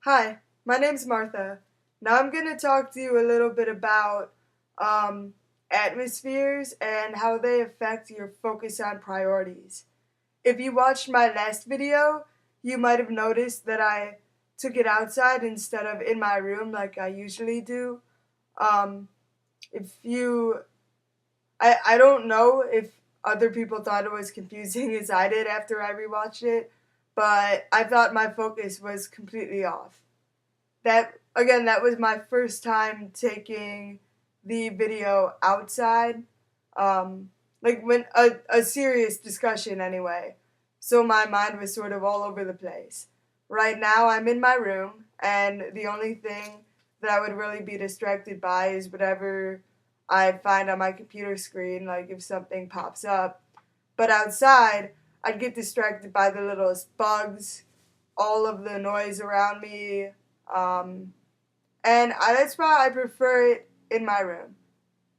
Hi, my name's Martha. Now I'm going to talk to you a little bit about um, atmospheres and how they affect your focus on priorities. If you watched my last video, you might have noticed that I took it outside instead of in my room like I usually do. Um, if you, I don't know if other people thought it was confusing as I did after I rewatched it, but I thought my focus was completely off. That was my first time taking the video outside, um, like when a serious discussion anyway. So my mind was sort of all over the place. Right now I'm in my room, and the only thing that I would really be distracted by is whatever I find on my computer screen, like if something pops up. But outside, I'd get distracted by the littlest bugs, all of the noise around me, um, that's why I prefer it in my room,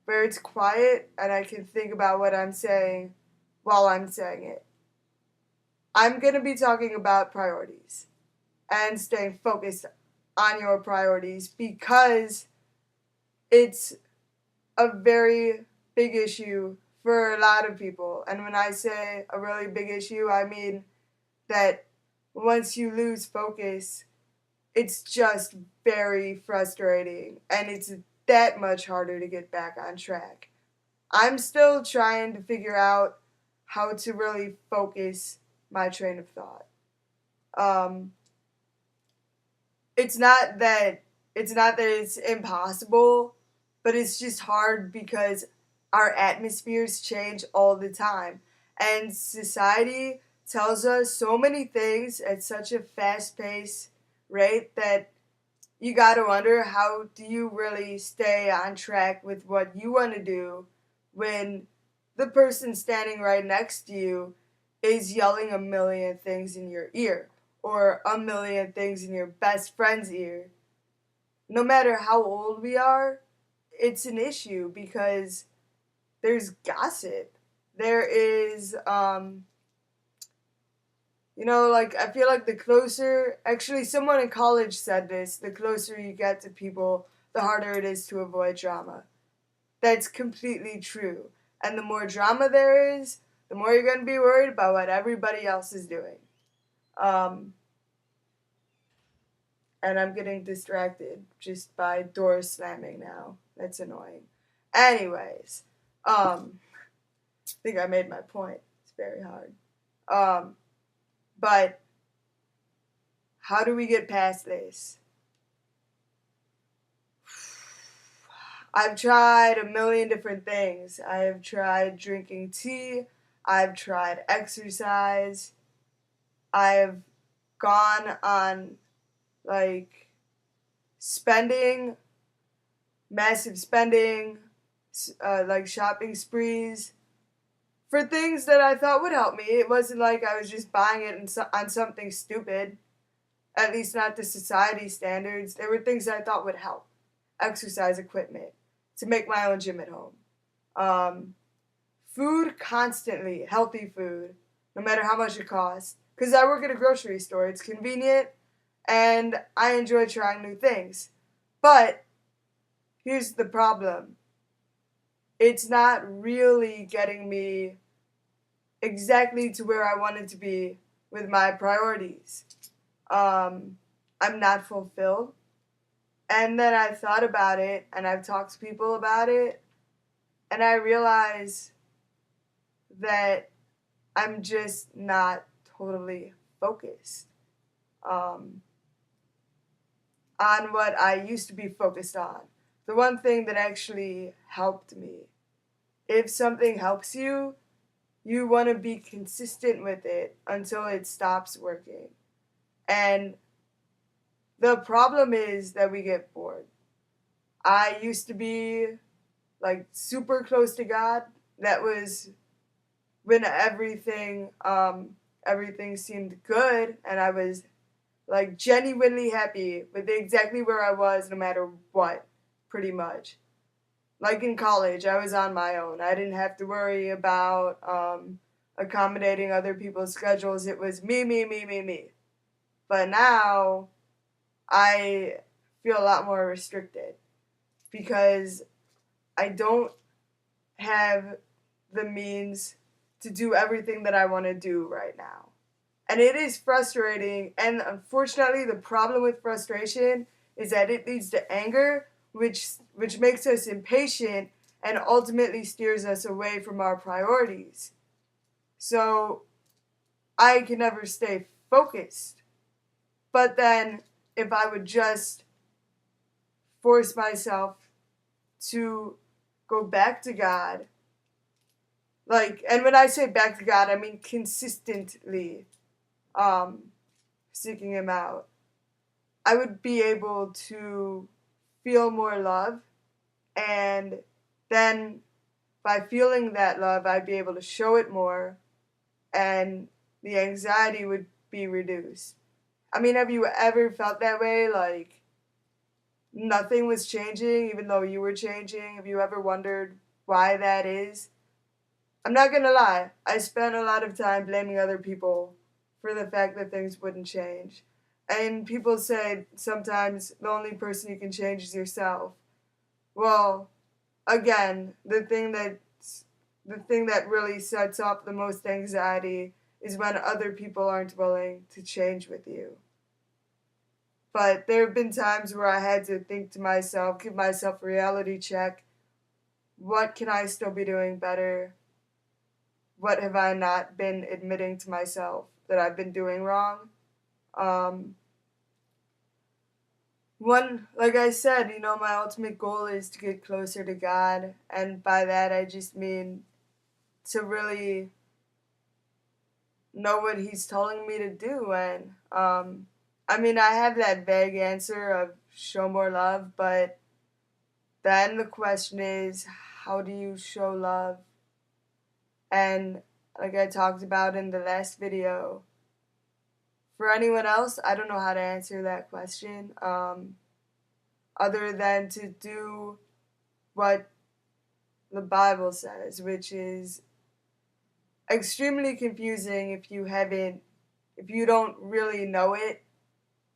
where it's quiet and I can think about what I'm saying while I'm saying it. I'm going to be talking about priorities and staying focused on your priorities because it's a very big issue for a lot of people. And when I say a really big issue, I mean that once you lose focus, it's just very frustrating and it's that much harder to get back on track. I'm still trying to figure out how to really focus my train of thought. Um, it's not that it's impossible, but it's just hard because our atmospheres change all the time and society tells us so many things at such a fast pace rate that you got to wonder, how do you really stay on track with what you want to do when the person standing right next to you is yelling a million things in your ear or a million things in your best friend's ear. No matter how old we are, it's an issue because there's gossip. There is like I feel like the closer, actually, someone in college said this, the closer you get to people, the harder it is to avoid drama. That's completely true. And the more drama there is, the more you're going to be worried about what everybody else is doing. Um, and I'm getting distracted just by doors slamming now. That's annoying. Anyways, I think I made my point. It's very hard. Um, but how do we get past this? I've tried a million different things. I have tried drinking tea. I've tried exercise. I've gone on like spending, massive spending, like shopping sprees for things that I thought would help me. It wasn't like I was just buying it on something stupid, at least not to society standards. There were things that I thought would help. Exercise equipment, to make my own gym at home. Um, Food constantly, healthy food, no matter how much it costs. Because I work at a grocery store, it's convenient, and I enjoy trying new things. But here's the problem, it's not really getting me exactly to where I wanted to be with my priorities. Um, I'm not fulfilled. And then I thought about it, and I've talked to people about it, and I realize that I'm just not totally focused um, on what I used to be focused on. The one thing that actually helped me. If something helps you, you want to be consistent with it until it stops working. And the problem is that we get bored. I used to be like super close to God. That was when everything seemed good, and I was like genuinely happy with exactly where I was no matter what, pretty much. Like in college, I was on my own. I didn't have to worry about accommodating other people's schedules. It was me, me, me, me, me. But now I feel a lot more restricted because I don't have the means to do everything that I want to do right now. And it is frustrating. And unfortunately, the problem with frustration is that it leads to anger, which makes us impatient and ultimately steers us away from our priorities. So I can never stay focused. But then, if I would just force myself to go back to God, like, and when I say back to God, I mean consistently um, seeking Him out, I would be able to feel more love, and then by feeling that love, I'd be able to show it more, and the anxiety would be reduced. I mean, have you ever felt that way? Like, nothing was changing even though you were changing? Have you ever wondered why that is? I'm not gonna lie, I spent a lot of time blaming other people for the fact that things wouldn't change. And people say sometimes the only person you can change is yourself. Well, again, the thing that really sets up the most anxiety is when other people aren't willing to change with you. But there have been times where I had to think to myself, give myself a reality check. What can I still be doing better? What have I not been admitting to myself that I've been doing wrong? Um, like I said, my ultimate goal is to get closer to God. And by that, I just mean to really know what He's telling me to do. And I mean, I have that vague answer of show more love, but then the question is, how do you show love? And like I talked about in the last video, for anyone else, I don't know how to answer that question, other than to do what the Bible says, which is extremely confusing if you don't really know it,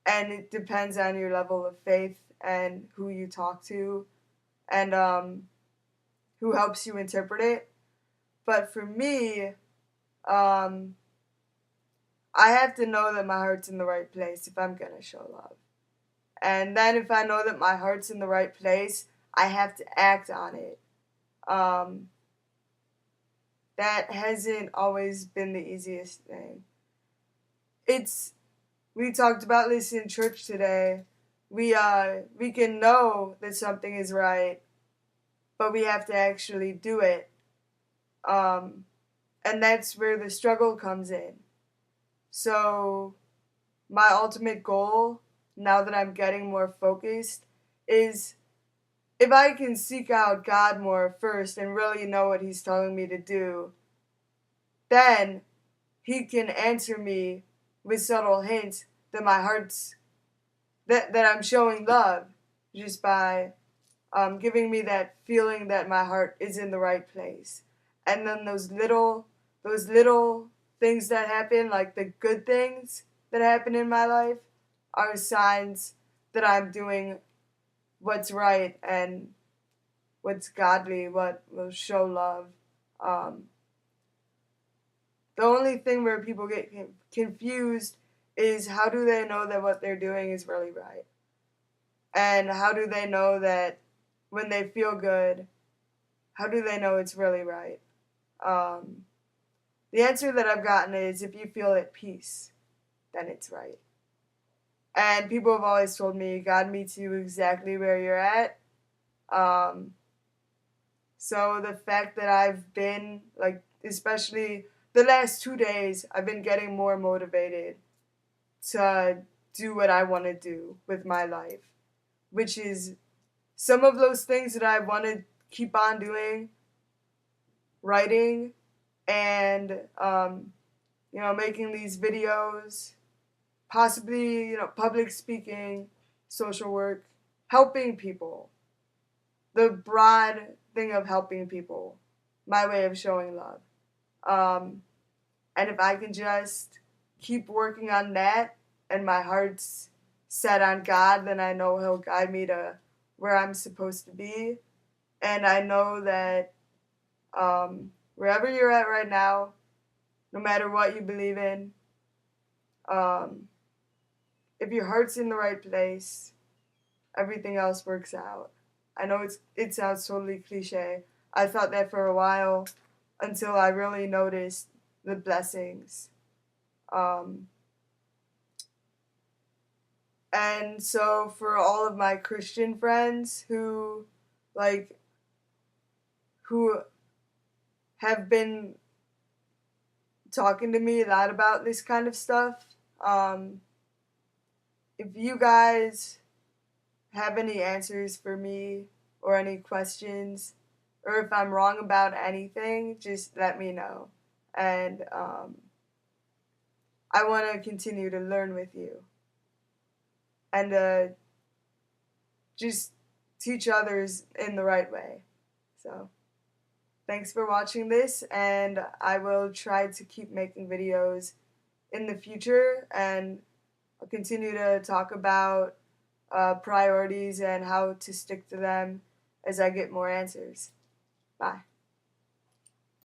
and it depends on your level of faith and who you talk to, and who helps you interpret it. But for me, um, I have to know that my heart's in the right place if I'm gonna show love. And then if I know that my heart's in the right place, I have to act on it. Um, that hasn't always been the easiest thing. It's we talked about this in church today. We can know that something is right, but we have to actually do it. Um, and that's where the struggle comes in. So my ultimate goal, now that I'm getting more focused, is if I can seek out God more first and really know what He's telling me to do, then He can answer me with subtle hints that my heart's that I'm showing love just by giving me that feeling that my heart is in the right place. And then those little things that happen, like the good things that happen in my life, are signs that I'm doing what's right and what's godly, what will show love. Um, the only thing where people get confused is how do they know that what they're doing is really right? And how do they know that when they feel good, how do they know it's really right? Um, the answer that I've gotten is if you feel at peace, then it's right. And people have always told me God meets you exactly where you're at. Um, so the fact that I've been, like, especially the last 2 days, I've been getting more motivated to do what I want to do with my life, which is some of those things that I want to keep on doing, writing, and making these videos, possibly public speaking, social work, helping people. The broad thing of helping people, my way of showing love. Um, and if I can just keep working on that, and my heart's set on God, then I know He'll guide me to where I'm supposed to be. And I know that wherever you're at right now, no matter what you believe in, um, if your heart's in the right place, everything else works out. I know it sounds totally cliche. I thought that for a while until I really noticed the blessings. Um, and so for all of my Christian friends like who have been talking to me a lot about this kind of stuff, if you guys have any answers for me or any questions, or if I'm wrong about anything, just let me know. And I want to continue to learn with you and just teach others in the right way. So, thanks for watching this, and I will try to keep making videos in the future, and I'll continue to talk about priorities and how to stick to them as I get more answers. Bye.